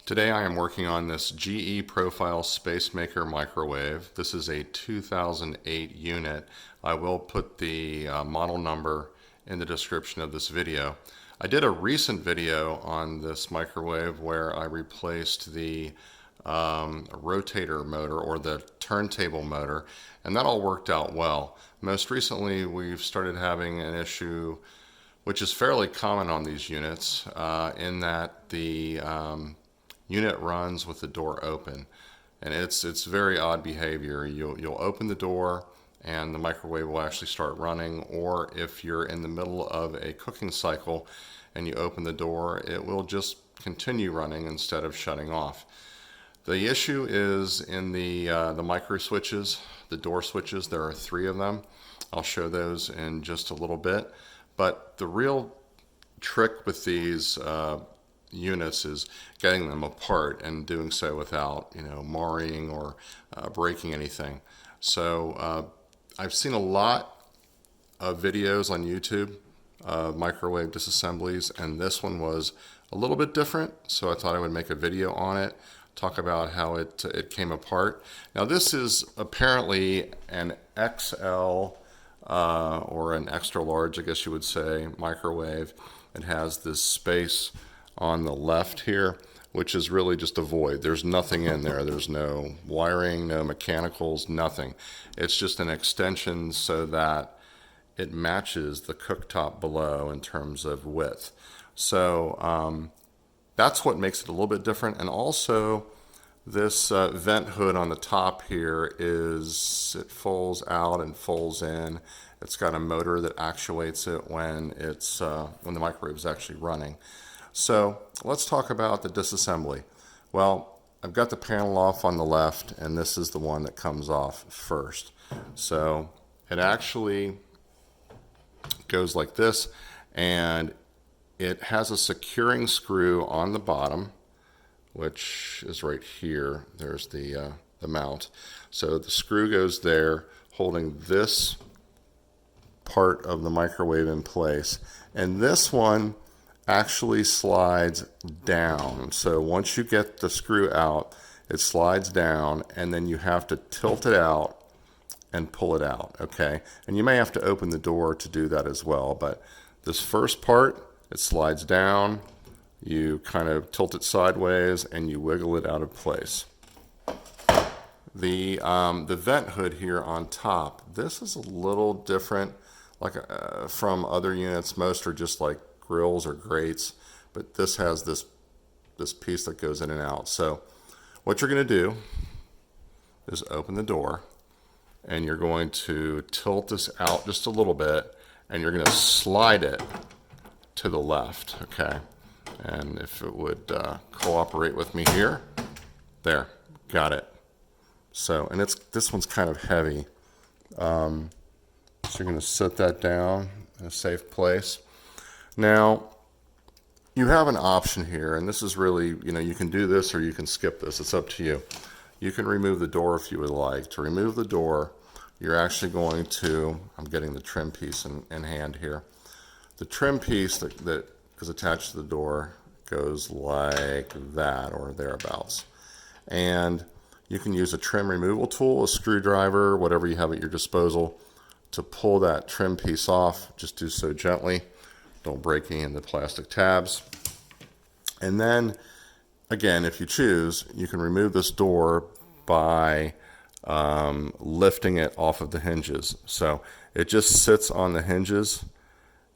Today I am working on this GE Profile Spacemaker microwave. This is a 2008 unit. I will put the model number in the description of this video. I did a recent video on this microwave where I replaced the rotator motor or the turntable motor, and that all worked out well. Most recently we've started having an issue which is fairly common on these units in that the unit runs with the door open, and it's very odd behavior. You'll open the door and the microwave will actually start running, or if you're in the middle of a cooking cycle and you open the door, it will just continue running instead of shutting off. The issue is in the micro switches, the door switches. There are 3 of them. I'll show those in just a little bit, but the real trick with these units is getting them apart and doing so without marring or breaking anything. So I've seen a lot of videos on YouTube of microwave disassemblies, and this one was a little bit different, so I thought I would make a video on it, talk about how it came apart. Now this is apparently an XL or an extra large, I guess you would say, microwave. It has this space on the left here, which is really just a void. There's nothing in there. There's no wiring, no mechanicals, nothing. It's just an extension so that it matches the cooktop below in terms of width. So that's what makes it a little bit different. And also this vent hood on the top here it folds out and folds in. It's got a motor that actuates it when the microwave is actually running. So let's talk about the disassembly. Well, I've got the panel off on the left, and this is the one that comes off first. So it actually goes like this, and it has a securing screw on the bottom, which is right here. There's the mount. So the screw goes there, holding this part of the microwave in place. And this one actually slides down. So once you get the screw out, it slides down, and then you have to tilt it out and pull it out, okay? And you may have to open the door to do that as well, but this first part, it slides down, you kind of tilt it sideways, and you wiggle it out of place. The vent hood here on top, this is a little different from other units. Most are just like grills or grates, but this has this piece that goes in and out. So what you're going to do is open the door, and you're going to tilt this out just a little bit, and you're going to slide it to the left, okay? And if it would cooperate with me here, there, got it. So, and this one's kind of heavy, so you're going to set that down in a safe place. Now, you have an option here, and this is really, you can do this or you can skip this. It's up to you. You can remove the door if you would like. To remove the door, you're actually going to, I'm getting the trim piece in hand here. The trim piece that is attached to the door goes like that or thereabouts. And you can use a trim removal tool, a screwdriver, whatever you have at your disposal, to pull that trim piece off. Just do so gently. Don't break any of the plastic tabs. And then, again, if you choose, you can remove this door by lifting it off of the hinges. So it just sits on the hinges.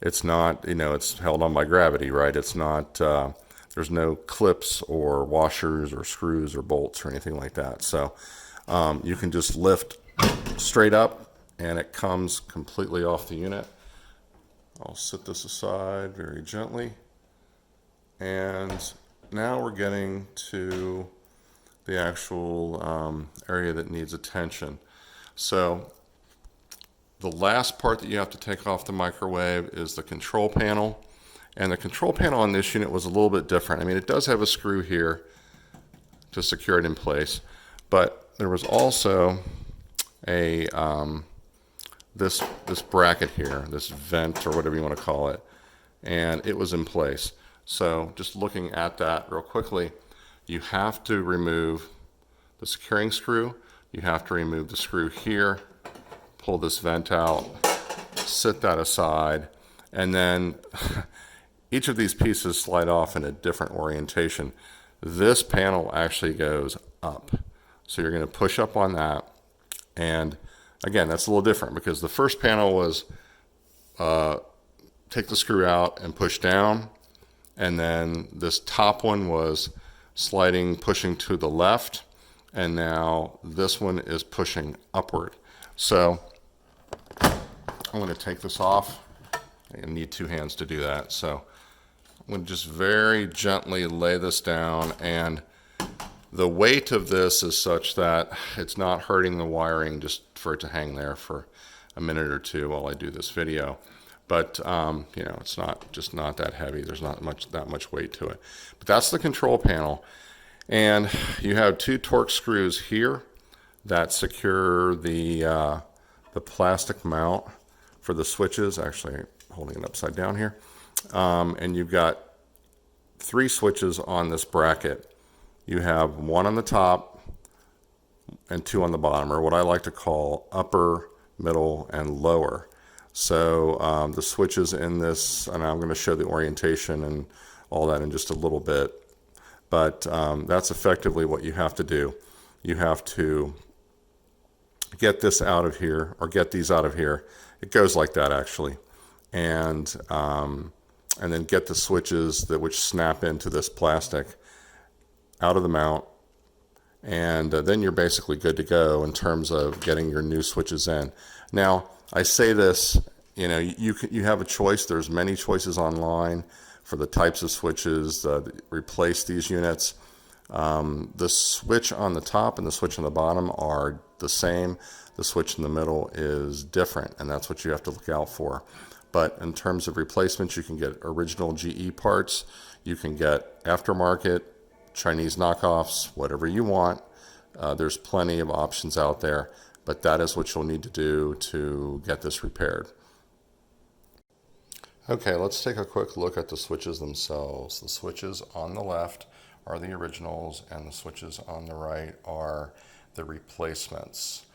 It's not, it's held on by gravity, right? It's not, there's no clips or washers or screws or bolts or anything like that. So you can just lift straight up, and it comes completely off the unit. I'll set this aside very gently. And now we're getting to the actual area that needs attention. So the last part that you have to take off the microwave is the control panel. And the control panel on this unit was a little bit different. I mean, it does have a screw here to secure it in place, but there was also a this bracket here, this vent or whatever you want to call it, and it was in place. So just looking at that real quickly, you have to remove the securing screw, you have to remove the screw here, pull this vent out, set that aside, and then each of these pieces slide off in a different orientation. This panel actually goes up. So you're going to push up on that. And again, that's a little different because the first panel was take the screw out and push down. And then this top one was sliding, pushing to the left. And now this one is pushing upward. So I'm going to take this off. I need two hands to do that. So I'm going to just very gently lay this down, and the weight of this is such that it's not hurting the wiring just for it to hang there for a minute or two while I do this video. But you know, it's not that heavy. There's not that much weight to it. But that's the control panel, and you have two Torx screws here that secure the plastic mount for the switches. Actually, holding it upside down here. And you've got three switches on this bracket. You have one on the top and two on the bottom, or what I like to call upper, middle, and lower. So the switches in this, and I'm going to show the orientation and all that in just a little bit, but that's effectively what you have to do. You have to get this out of here, or get these out of here. It goes like that actually. And then get the switches which snap into this plastic out of the mount, and then you're basically good to go in terms of getting your new switches in. Now, I say this, you know, you have a choice. There's many choices online for the types of switches that replace these units. The switch on the top and the switch on the bottom are the same. The switch in the middle is different, and that's what you have to look out for. But in terms of replacements, you can get original GE parts, you can get aftermarket, Chinese knockoffs, whatever you want. There's plenty of options out there, but that is what you'll need to do to get this repaired. Okay, let's take a quick look at the switches themselves. The switches on the left are the originals, and the switches on the right are the replacements.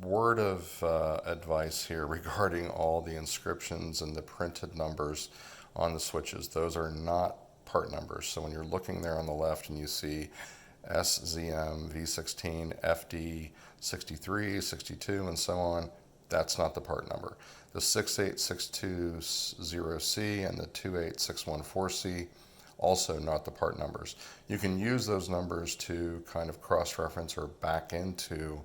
Word of advice here regarding all the inscriptions and the printed numbers on the switches. Those are not part numbers. So when you're looking there on the left and you see SZM-V16, FD63, 62, and so on, that's not the part number. The 68620C and the 28614C, also not the part numbers. You can use those numbers to kind of cross-reference or back into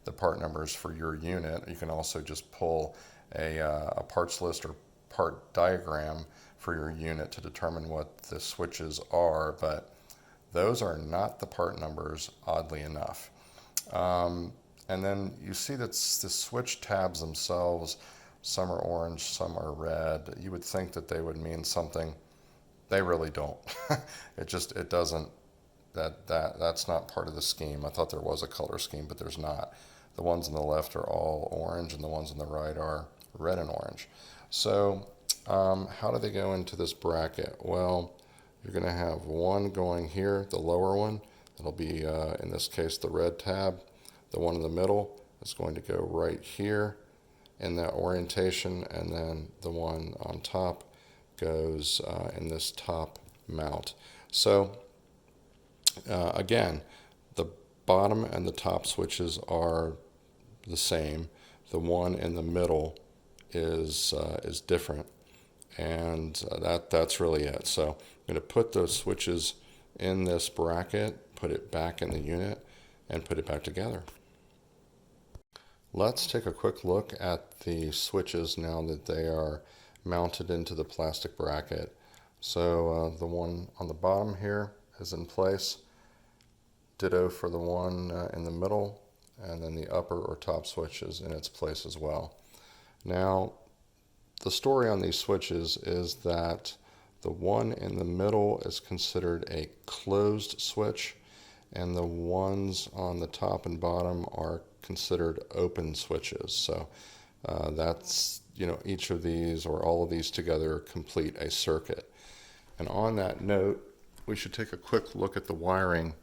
the part numbers for your unit. You can also just pull a parts list or part diagram for your unit to determine what the switches are, but those are not the part numbers, oddly enough. And then you see that the switch tabs themselves, some are orange, some are red. You would think that they would mean something. They really don't. It doesn't. That's not part of the scheme. I thought there was a color scheme, but there's not. The ones on the left are all orange, and the ones on the right are red and orange. So how do they go into this bracket? Well, you're going to have one going here, the lower one. That'll be, in this case, the red tab. The one in the middle is going to go right here in that orientation, and then the one on top goes in this top mount. So again, the bottom and the top switches are the same. The one in the middle is different, and that's really it. So I'm going to put those switches in this bracket, put it back in the unit, and put it back together. Let's take a quick look at the switches now that they are mounted into the plastic bracket. So the one on the bottom here is in place. Ditto for the one in the middle, and then the upper or top switch is in its place as well. Now, the story on these switches is that the one in the middle is considered a closed switch, and the ones on the top and bottom are considered open switches. So that's, you know, each of these or all of these together complete a circuit. And on that note, we should take a quick look at the wiring.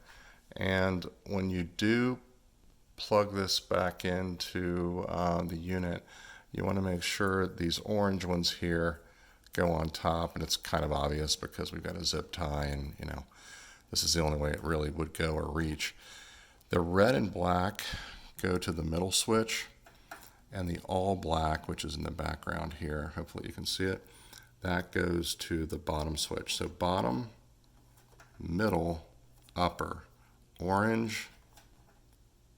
And when you do plug this back into the unit, you want to make sure these orange ones here go on top, and it's kind of obvious because we've got a zip tie, and this is the only way it really would go or reach. The red and black go to the middle switch, and the all black, which is in the background here, hopefully you can see it, that goes to the bottom switch. So bottom, middle, upper, orange,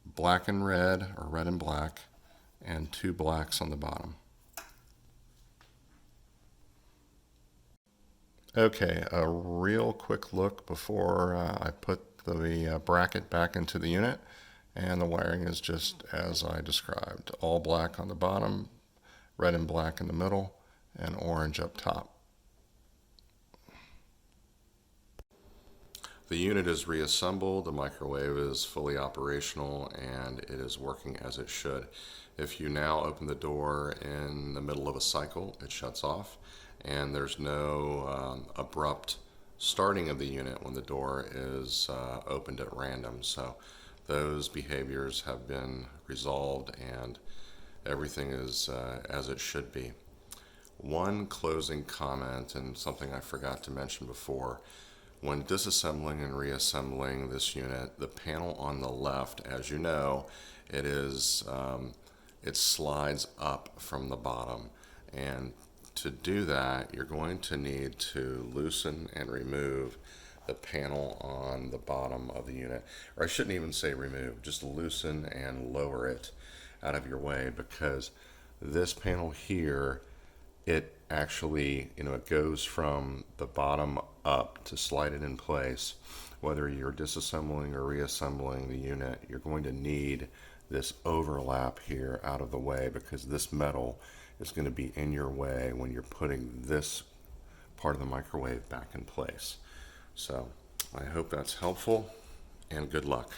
black and red, or red and black, and two blacks on the bottom. Okay, a real quick look before I put the bracket back into the unit, and the wiring is just as I described. All black on the bottom, red and black in the middle, and orange up top. The unit is reassembled, the microwave is fully operational, and it is working as it should. If you now open the door in the middle of a cycle, it shuts off, and there's no abrupt starting of the unit when the door is opened at random. So those behaviors have been resolved and everything is as it should be. One closing comment, and something I forgot to mention before: when disassembling and reassembling this unit, the panel on the left, as you know, it slides up from the bottom, and to do that, you're going to need to loosen and remove the panel on the bottom of the unit. Or I shouldn't even say remove, just loosen and lower it out of your way, because this panel here, it actually, it goes from the bottom up. To slide it in place, whether you're disassembling or reassembling the unit, you're going to need this overlap here out of the way, because this metal is going to be in your way when you're putting this part of the microwave back in place. So I hope that's helpful, and good luck.